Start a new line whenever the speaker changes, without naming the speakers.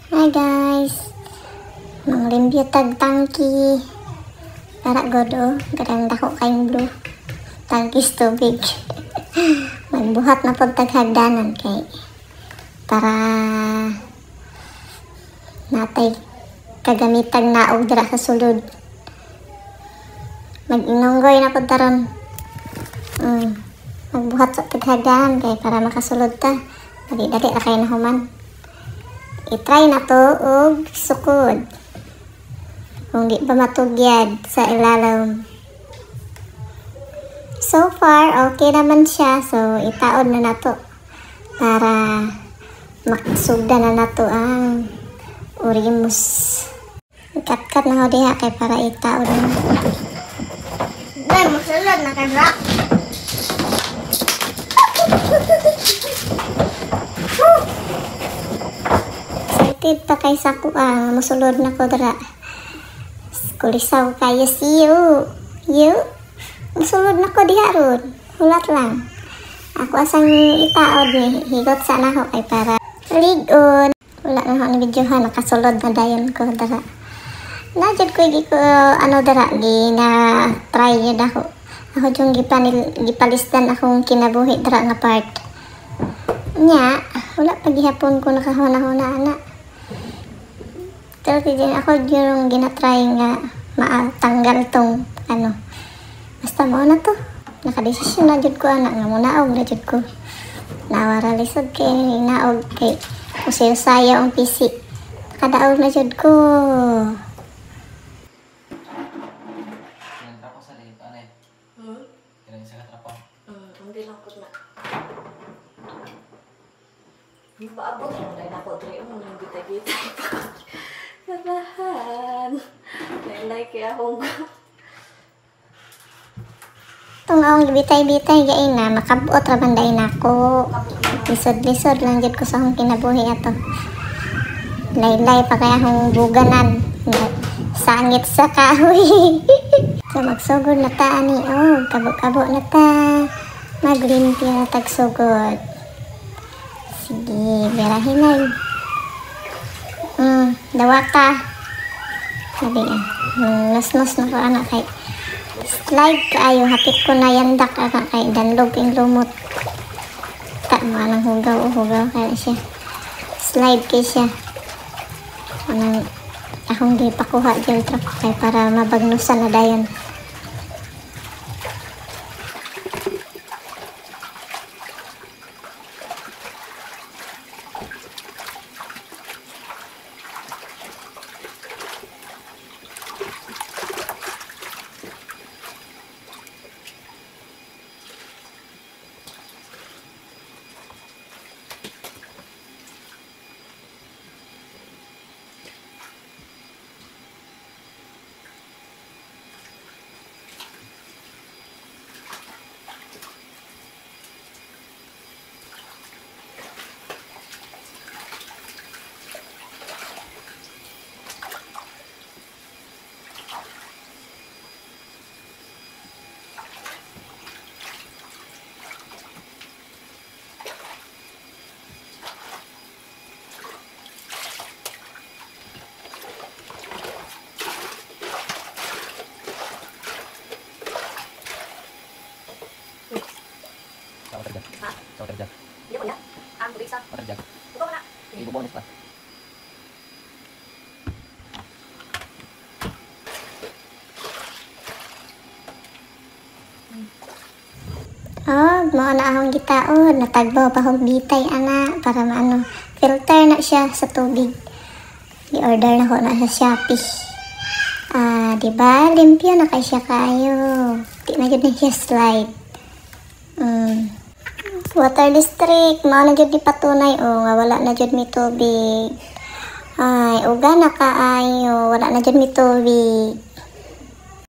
Hi guys, manglimbyo tag tangki para godo, gadang dako kayong blue tangkis tubig. Magbuhat na pod tag hagdanan kay para natay kagamitag naog dira sa sulod. Mag-inunggoy na pod taron. Magbuhat sa tag hagdanan kay para makasulod ta. Dali-dali ra kay nahuman. I-try na to og sukod. Kung di pa matugyad sa ilalim. So far, okay naman siya. So, itaod na nato para maksugda na nato ang urimus. Kat-kat na ho diha kay para itaod na. Dahil magsulod na ka-drop. Excited pa kay saku masulod na ko dara. Kulisaw kayo siyo. Masulod na ko diha ron. Hulat lang. Ako asang itaod ni higot sana ho kay para ligon. Wala na ho ni videohan nakasulod na dayon ko dara. Najud ko ano dara gi na try yun ako. Ako yung gipalistan akong kinabuhi dara nga part. Nya, wala pa gihapon ko nakahuna-huna anak. Pero din ako yung ginatry nga matanggal tong ano. Basta mo na to. Nakadesisyon na jud ko anak nga munaog na jud ko. Nawara lisod kay naog kay usil saya ang PC. Kadaog na jud ko.
Paabot mo na ako dre mo nang gita-gita. Karahan. Like kaya akong
Itong akong bitay-bitay gain na makabuot ra banday nako. Lisod-lisod lang jud ko sa akong kinabuhi ato. Laylay pa kaya akong buganan. Sangit sa kahoy. So magsugod na ta ani kabo-kabo na ta. Maglimpyo na tag sugod. Sige, berahin na. Dawa ka. Sabi nos-nos na ko anak kay slide kaayo. Hapit ko na yandak anak kay danlog yung lumot. Tak mo anang hugaw kaya siya. Slide kay siya. Anang akong di pakuha dyan truck kay para mabagnusan na dayon.
Terjag. Iya punya. Ang bisa. Terjag. Buka mana? Ibu bonus pa.
Mao na akong gitaod. Natagbaw pa akong bitay anak para maano. Filter na siya sa tubig. I-order na ko na sa Shopee. Diba? Limpyo na kay siya kayo. Di na yun na siya slide. Water district, mao na jud ni patunay nga wala na jud mi tubig. Ay, uga na kaayo, wala na jud mi tubig.